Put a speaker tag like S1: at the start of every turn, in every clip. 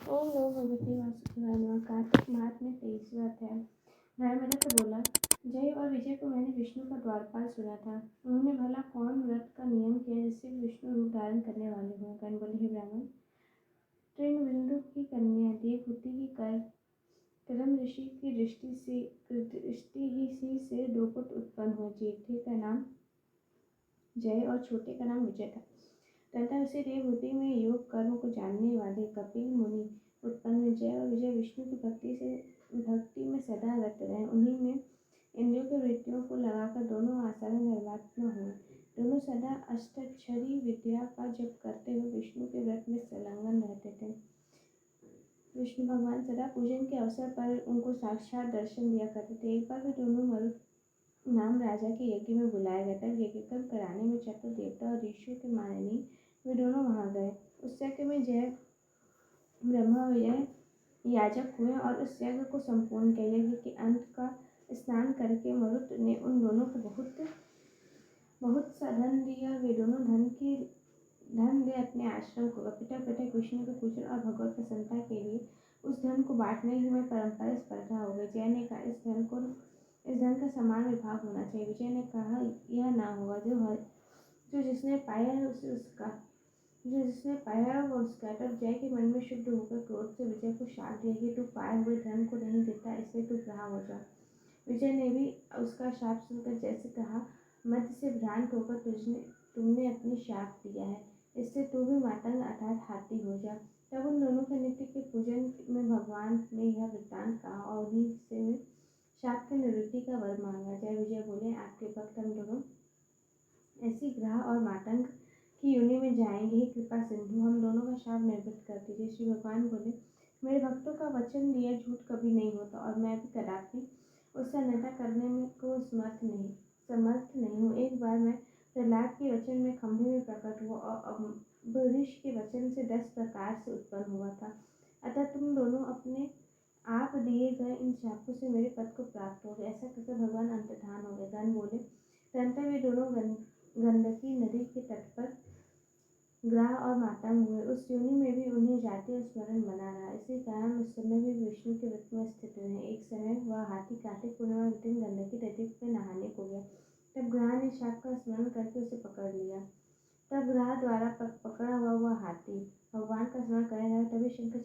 S1: ओम नमो भगवते वासुदेवाय नमः। कार्तिक माह में 23वां अध्याय। धर्मरथ बोला, जय और विजय को मैंने विष्णु का द्वारपाल सुना था। उन्होंने भला कौन व्रत का नियम किया जिससे विष्णु रूप धारण करने वाले हों। गण बोले, हे ब्राह्मण, तृणबिंदु की कन्या देवहूति की करम ऋषि की दृष्टि ही से दो पुत्र उत्पन्न हुए। जेठे का नाम जय और छोटे का नाम विजय था। तथा उसे देवहूति में योग कर्म को जानने वाले कपिल मुनि उत्पन्न। जय और विजय विष्णु की भक्ति में सदा रत रहे। उन्हीं में इंद्रियों के वृत्तियों को लगाकर दोनों आसारण निर्वात्मा हुए। दोनों सदा अष्टाक्षरी विद्या का जप करते हुए विष्णु के व्रत में संलग्न रहते थे। विष्णु भगवान सदा पूजन के अवसर पर उनको साक्षात दर्शन दिया करते थे। एक बार वे दोनों मरुत नाम राजा के यज्ञ में बुलाया गया था। यज्ञ कर्म कराने में चतुर देवता और ऋषियों के माननीय वे दोनों वहां गए। उस यज्ञ में जय ब्रह्मा विजय याजक हुए और उस यज्ञ को संपूर्ण किया। यज्ञ के अंत का स्नान करके मरुत ने उन दोनों को बहुत सा धन दिया। वे दोनों धन दे अपने आश्रम को पिता विष्णु के पूजन और भगवत प्रसन्नता के लिए उस धन को बांटने ही में परंपरा स्पर्धा हो गई। जय ने कहा, इस धन का समान विभाग होना चाहिए। विजय ने कहा, यह ना होगा। जो जिसने पाया है वो उसका। तब जय के मन में शुद्ध होकर क्रोध से विजय को शाप दिया कि तू पाए हुए धन को नहीं देता, इसलिए तू ग्राह हो जा। विजय ने भी उसका शाप सुनकर जैसे कहा, मद से भ्रांत होकर तुमने अपनी शाप दिया है, इससे तू भी मातंग अर्थात हाथी हो जा। तब उन दोनों के नित्य के पूजन में भगवान ने यह वृत्तांत कहा और उन्हीं से शाप की निवृत्ति का वर मांगा। जय विजय बोले, आपके भक्त हम दोनों ऐसी ग्रह और मातंग की योनि में जाएंगे। ही कृपा सिंधु, हम दोनों का शाप निवृत्त कर दीजिए। श्री भगवान बोले, मेरे भक्तों का वचन दिया झूठ कभी नहीं होता और मैं भी कदापि उससे अन्यथा करने में को समर्थ नहीं हूँ। एक बार मैं प्रहलाद के वचन में खंभे में प्रकट हुआ और अम्बरीश के वचन से 10 प्रकार से उत्पन्न हुआ था। अतः तुम दोनों अपने आप दिए गए इन शापों से मेरे पद को प्राप्त हो गए। ऐसा कहकर भगवान अंतर्धान हो गए। गण बोले, तदंतर वे दोनों गंडकी नदी के तट पर ग्राह और मातंग हुए। उस योनि में भी उन्हें जाति और स्मरण बना रहा। इसी कारण उस समय भी विष्णु के व्रत में स्थित हुए। एक समय वह हाथी कार्तिक पूर्णिमा के दिन गंडकी नदी में नहाने को गया। तब ग्राह ने शाप का स्मरण करके उसे पकड़ लिया। तब ग्राह द्वारा पकड़ा हुआ वह हाथी भगवान का स्मरण करने लगा। तभी शंख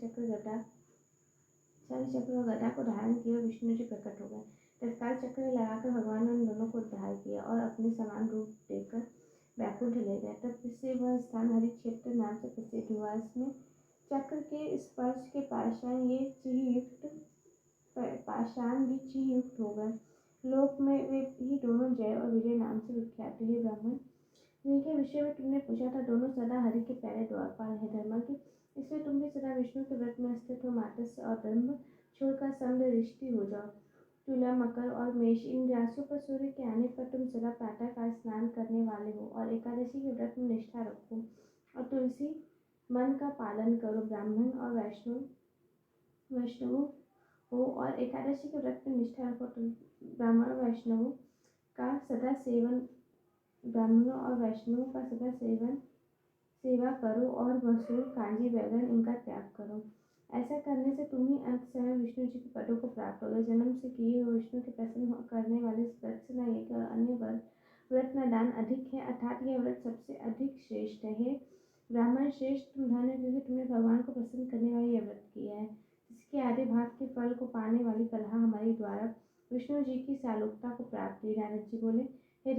S1: चक्र और गदा को धारण किए विष्णु जी प्रकट हो गए। तत्काल चक्र लगाकर भगवान ने उन दोनों को उद्धार किया और अपने समान रूप देकर बैकुंठ ले गए। तब से वह स्थान हरि क्षेत्र नाम से प्रसिद्ध हुआ। इसमें चक्र के स्पर्श के पाषाण भी चीयुक्त हो गए। लोक में वे ही दोनों जय और विजय नाम से विख्यात है। ब्राह्मण, जिनके विषय में तुमने पूछा था, दोनों सदा हरि के प्यारे द्वारपाल है। धर्म के इसलिए तुम भी सदा विष्णु के व्रत में स्थित हो। मातस्य और ब्रह्म छोड़कर समदृष्टि हो जाओ। तुला, मकर और मेष इन राशियों पर सूर्य के आने पर तुम सदा प्रातः काल स्नान करने वाले हो और एकादशी के व्रत में निष्ठा रखो और तुलसी मन का पालन करो। ब्राह्मण और वैष्णव हो और एकादशी के व्रत में निष्ठा रखो। तुम ब्राह्मणों और वैष्णवों का सदा सेवा करो और मसूर, कांजी, बैगन इनका त्याग करो। ऐसा करने से तुम ही अंत समय विष्णु जी के पदों को प्राप्त होगे। जन्म से किए हुए विष्णु के प्रसन्न करने वाले इस व्रत से न यज्ञ और अन्य व्रत न दान अधिक है, अर्थात यह व्रत सबसे अधिक श्रेष्ठ है। ब्राह्मण श्रेष्ठ, तुम धन्य क्योंकि तुमने भगवान को प्रसन्न करने वाले यह व्रत किया है। इसके आधे भाग के फल को पाने वाली कलहा हमारे द्वारा विष्णु जी की सालोकता को प्राप्त हुई। नारद जी बोले, हे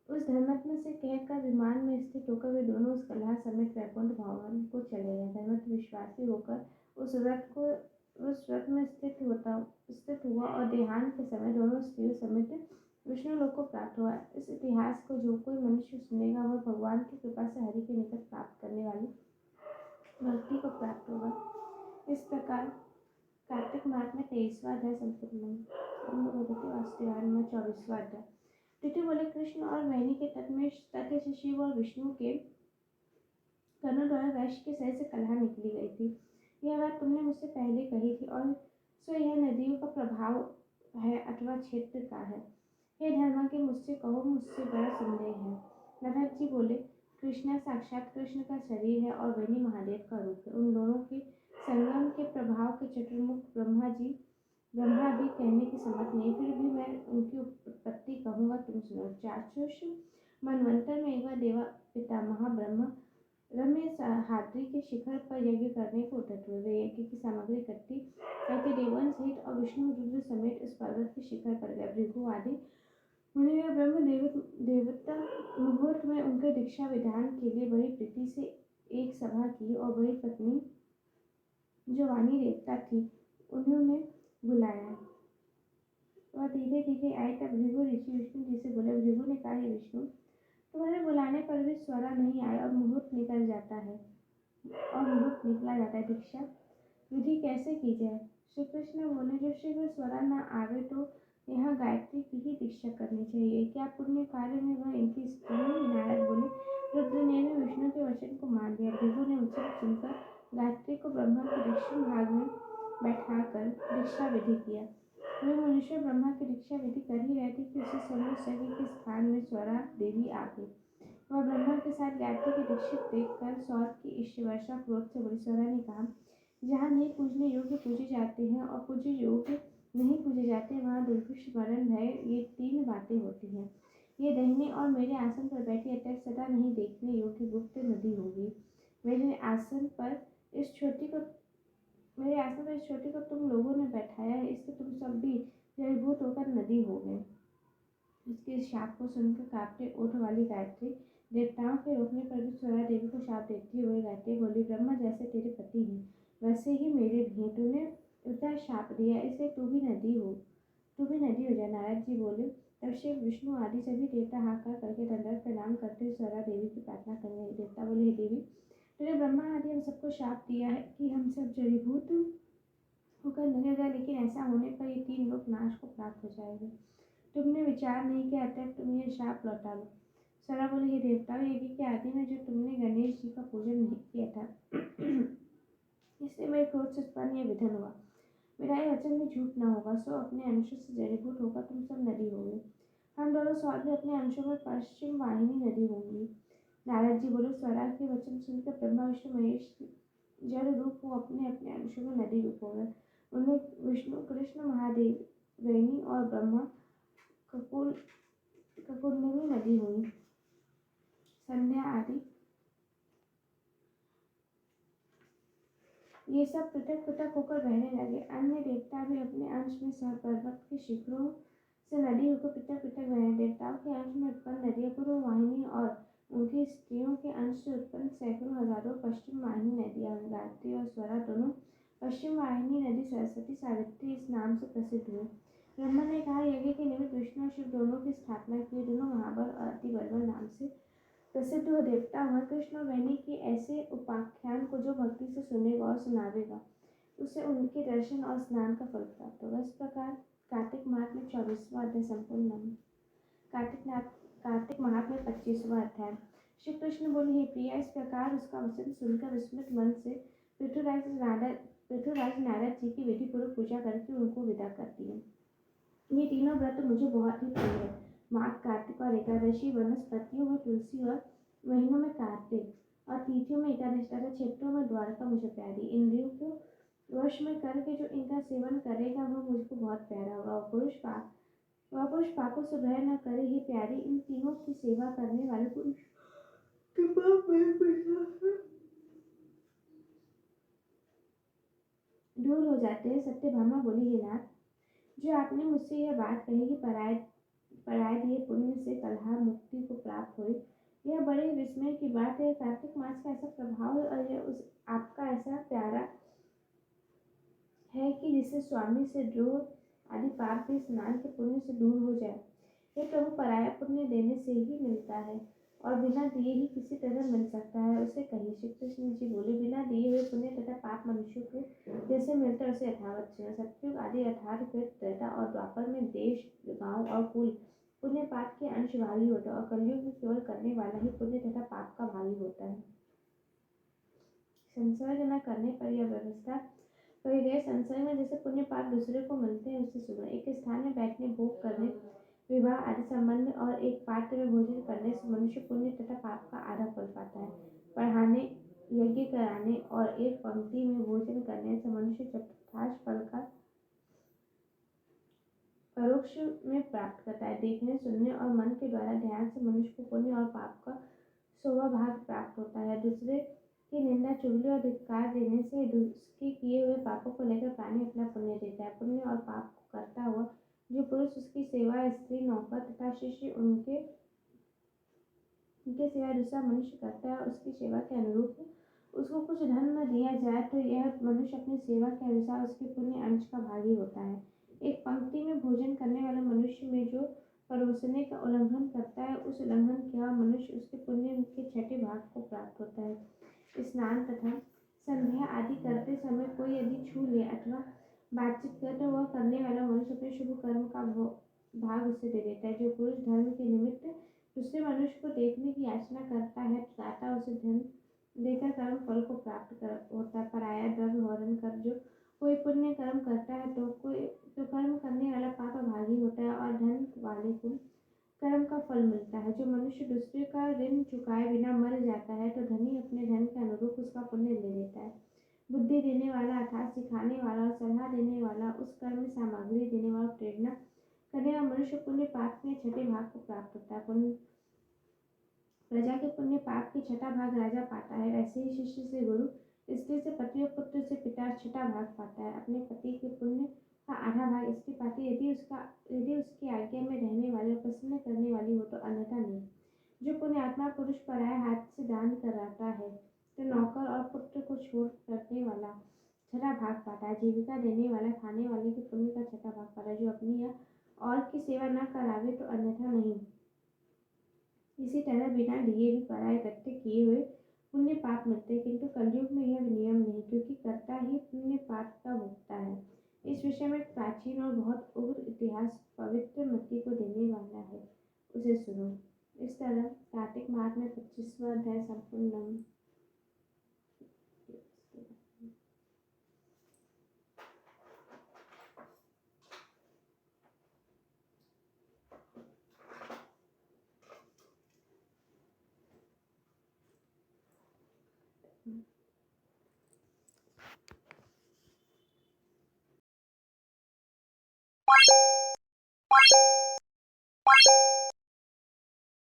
S1: धर्मत्म से कहकर विमान में स्थित होकर वे दोनों उस कलहा समेत वैकुंठ भवन को चले गए। धर्मत्म विश्वासी होकर उस व्रत में स्थित हुआ और देहांत के समय दोनों स्त्रियों समेत विष्णु लोक को प्राप्त हुआ। इस इतिहास को जो कोई मनुष्य सुनेगा वह भगवान की कृपा से हरि के निकट प्राप्त करने वाली भक्ति को प्राप्त होगा। इस प्रकार कार्तिक मास में 23वां अध्याय संपूर्ण। भगवती वासुदेवाय नमः। 24वां अध्याय। ऋतु बोले, कृष्ण और वैनी के तट से शिव और विष्णु के कर्णों द्वारा वैश्य के शरीर से कलहा निकली गई थी। यह बात तुमने मुझसे पहले कही थी और सो यह नदियों का प्रभाव है अथवा क्षेत्र का है। हे धर्मा के मुझसे कहो, मुझसे बड़ा संदेह है। नारद जी बोले, कृष्णा साक्षात कृष्ण का शरीर है और वैनी महादेव का रूप है। उन दोनों के के चतुर्मुख ब्रह्मा भी कहने की समर्थ नहीं, फिर भी मैं उनकी उत्पत्ति कहूँगा, तुम सुनो। चाक्षुष मनवंतर में एक बार देवा पितामह ब्रह्मा रम्य हाथी के शिखर पर यज्ञ करने को उठत हुए। वे यज्ञ की सामग्री इकट्ठी करके देवन सहित और विष्णु रुद्र समेत इस पर्वत के शिखर पर गए। भृगु आदि मुनि और ब्रह्म देवता मुहूर्त में उनके दीक्षा विधान के लिए बड़ी प्रीति से एक सभा की और बड़ी पत्नी जो वाणी देवता थी उन्होंने बुलाया। वह धीरे धीरे आए तब भृगु ऋषि विष्णु जी से बोले। भृगु ने कहा, हे विष्णु, तुम्हारे बुलाने पर भी स्वरा नहीं आया और मुहूर्त निकला जाता है। दीक्षा विधि कैसे की जाए? श्री कृष्ण बोले, जो शीघ्र स्वरा न आवे तो यहाँ गायत्री की ही दीक्षा करनी चाहिए। क्या पुण्य कार्य में वह इनकी स्त्री? नारद बोले, रुद्र ने भी विष्णु के वचन को मान लिया। भृगु ने उचित सुनकर गायत्री को ब्रह्मा के दक्षिण भाग में बैठाकर दीक्षा विधि किया। वे मनुष्य ब्रह्मा की दीक्षा विधि कर ही रहे थे कि उसी समय सभी के स्थान में स्वरा देवी आ गई। वह ब्रह्मा के साथ गायत्री के दीक्षित देखकर सौर की ईश वर्षा क्रोध से बोली। स्वरा ने कहा, जहाँ नहीं पूजने योग्य पूजे जाते हैं और पूजे योग्य नहीं पूजे जाते, वहाँ दुर्भिक्ष, मरण, भय, ये 3 बातें होती हैं। ये दाहिने और मेरे आसन पर बैठी अटक सदा नहीं देखने योग्य गुप्त नदी होगी। मेरे आसन पर इस छोटी को तुम लोगों ने बैठाया है, इससे तुम सब भी जलभूत होकर नदी हो गए। उसके शाप को सुनकर कांपते ओठ वाली गायत्री देवताओं के रोकने पर भी स्वरा देवी को शाप देती हुए गायत्री बोली, ब्रह्मा जैसे तेरे पति हैं वैसे ही मेरे भी हैं। तूने उल्टा शाप दिया, इसलिए तू भी नदी हो जा। नारद जी बोले। तब शिव, विष्णु आदि सभी देवता हाहाकार करके दंडवत प्रणाम करते हुए स्वरा देवी की प्रार्थना करने लगे। देवता बोले, हे देवी, तूने ब्रह्मा आदि हम सबको शाप दिया है कि हम सब जड़ीभूत होकर नदी हो जाए, लेकिन ऐसा होने पर ये 3 लोग नाश को प्राप्त हो जाएंगे। तुमने विचार नहीं किया, अतः तुम ये शाप लौटा लो। स्वरा बोले, हे देवताओं, यज्ञ के आदि में जो तुमने गणेश जी का पूजन नहीं किया था इसलिए मेरे क्रोध से उत्पन्न यह विधन हुआ। मेरा ये वचन में झूठ न होगा, सो अपने अंशों से जड़ीभूत होकर तुम सब नदी होंगे। हम दोनों सौर भी अपने अंशों में पश्चिम वाहिनी नदी होंगी। नारद जी बोले। स्वरा के वचन सुनकर ब्रह्मा विष्णु महेश जड़ रूप वो अपने अपने अंशों में नदी रूप हो गए। उनमें विष्णु, कृष्ण, महादेव, वेणी और ब्रह्मा कपूर में भी नदी हुई। संध्या आदि ये सब पृथक पृथक होकर बहने लगे। अन्य देवता भी अपने अंश में सह पर्वत के शिखरों से नदी होकर पृथक पृथक बहे। देवताओं के अंश में उत्पन्न नदियां पूर्व वाहिनी और उनकी स्त्रियों के अंश से उत्पन्न सैकड़ों हजारों पश्चिम वाहिनी नदियां। गायत्री और स्वरा दोनों पश्चिम वाहिनी नदी सरस्वती सावित्री इस नाम से प्रसिद्ध हुए। ब्रह्मा ने कहा, यज्ञ के निमित्त विष्णु और शिव दोनों की स्थापना की। दोनों महाबल और अति बलवान नाम से प्रसिद्ध हुए देवता हुआ। कृष्ण और वेणी के ऐसे उपाख्यान को जो भक्ति से सुनेगा और सुनावेगा, उसे उनके दर्शन और स्नान का फल प्राप्त होगा। इस प्रकार कार्तिक माह में 24वां अध्याय संपूर्ण। कार्तिक माह में 25वां अध्याय। श्री कृष्ण बोले, हे प्रिया, इस प्रकार उसका वचन सुनकर विस्मित मन से पृथुराज नारद जी की विधि पूर्वक पूजा करके उनको विदा कर दिए। ये तीनों व्रत मुझे बहुत ही प्रिय है। माघ, कार्तिक और एकादशी वनस्पतियों में तुलसी और महीनों में कार्तिक और तिथियों में एकादशी तथा क्षेत्रों में द्वारका मुझे प्यारी। इंद्रियों को वश में करके जो इनका सेवन करेगा वह मुझको बहुत प्यारा होगा। वह पुरुष पापों से भय न करे। ही प्यारी, इन तीनों की सेवा करने वाले पुरुष के पाप दूर हो जाते हैं। सत्यभामा बोली, हे नाथ, जो आपने मुझसे यह बात कही कि पराय दिए पुण्य से कलहा मुक्ति को प्राप्त हुई, यह बड़े विस्मय की बात है। कार्तिक मास का ऐसा प्रभाव है और यह उस आपका ऐसा प्यारा है कि जिससे स्वामी से द्रोह आदि पाप भी स्नान के पुण्य से दूर हो जाए। यह प्रभु पराया पुण्य देने से ही मिलता है और बिना दिए ही किसी तरह मिल सकता है, उसे कहिए। श्री कृष्ण जी बोले, बिना दिए हुए पुण्य तथा पाप मनुष्य को जैसे मिलता है उसे यथावत चाहिए। सतयुग आदि यथार्थ त्रेता और द्वापर में देश, गांव और कुल पुण्य पाप के अंश भागी होता है और कलयुग में केवल करने वाला ही पुण्य तथा पाप का भागी होता है। संसर्ग न करने पर यह व्यवस्था कही गई। संसर्ग में जैसे पुण्य पाप दूसरे को मिलते हैं उससे सुनो। एक स्थान में बैठने, भोग करने, विवाह आदि संबंध और एक पात्र में भोजन करने से मनुष्य पुण्य तथा पाप का आधा फल पाता है। पढ़ाने यज्ञ कराने और एक पंक्ति में भोजन करने से मनुष्य चतुर्थांश फल का परोक्ष में प्राप्त करता है। देखने, सुनने और मन के द्वारा ध्यान से मनुष्य को पुण्य और पाप का 100वां भाग प्राप्त होता है। दूसरे की निंदा, चुगली और धिक्कार देने से उसके किए हुए पापों को लेकर प्राणी अपना पुण्य देता है। पुण्य और पाप को करता हुआ जो पुरुष उसकी सेवा, स्त्री, नौकर तथा शिष्य उनके सिवाय दूसरा मनुष्य करता है, उसकी सेवा के अनुरूप उसको कुछ धन न दिया जाए तो यह मनुष्य अपनी सेवा के अनुसार उसके पुण्य अंश का भागी होता है। एक पंक्ति में भोजन करने वाले मनुष्य में जो परोसने का उल्लंघन करता है, उस उल्लंघन किया मनुष्य उसके पुण्य के 6ठे भाग को प्राप्त होता है। स्नान तथा संध्या आदि करते समय कोई यदि छू ले अथवा बातचीत करे तो वह करने वाला मनुष्य अपने शुभ कर्म का भाग उसे दे देता है। जो पुरुष धर्म के निमित्त दूसरे मनुष्य को देखने की याचना करता है, दाता उसे धन देकर कर्म फल को प्राप्त होता है। पराया द्रव्य हरण कर जो कोई पुण्य कर्म करता है तो कर्म करने वाला पाप भागी होता है और धन वाले को कर्म का फल मिलता है। जो मनुष्य दूसरे का ऋण चुकाए बिना मर जाता है तो धनी अपने धन के अनुरूप उसका पुण्य ले लेता है। बुद्धि देने वाला अर्थात सिखाने वाला और सलाह देने वाला, उस कर्म में सामग्री देने वाला, प्रेरणा करने वाला मनुष्य पुण्य पाप के 6ठे भाग को प्राप्त होता है। पुण्य प्रजा के पुण्य पाप के 6ठा भाग राजा पाता है। वैसे ही शिष्य से गुरु, स्त्री से पति और पुत्र से पिता 6ठा भाग पाता है। अपने पति के पुण्य का आधा भाग स्त्री पाती है यदि उसकी आज्ञा में रहने वाली और प्रसन्न करने वाली हो तो, अन्यथा नहीं। जो पुण्यात्मा पुरुष पराये हाथ से दान कराता है तो नौकर और पुत्र को छोड़ करने वाला 6ठा भाग पाता है। जीविका देने वाला खाने वाले के पुण्य का 6ठा भाग पाता है। जो अपनी या और की सेवा न करावे तो अन्यथा नहीं। इसी तरह बिना लिए भी पराये इकट्ठे किए हुए पुण्य पाप मिलते हैं, किंतु कलयुग में यह नियम नहीं, क्योंकि कर्ता ही पुण्य पाप का भोगता है। इस विषय में प्राचीन और बहुत उग्र इतिहास पवित्र मति को देने वाला है, उसे सुनो। इस तरह कार्तिक माह में 25वां अध्याय संपूर्ण।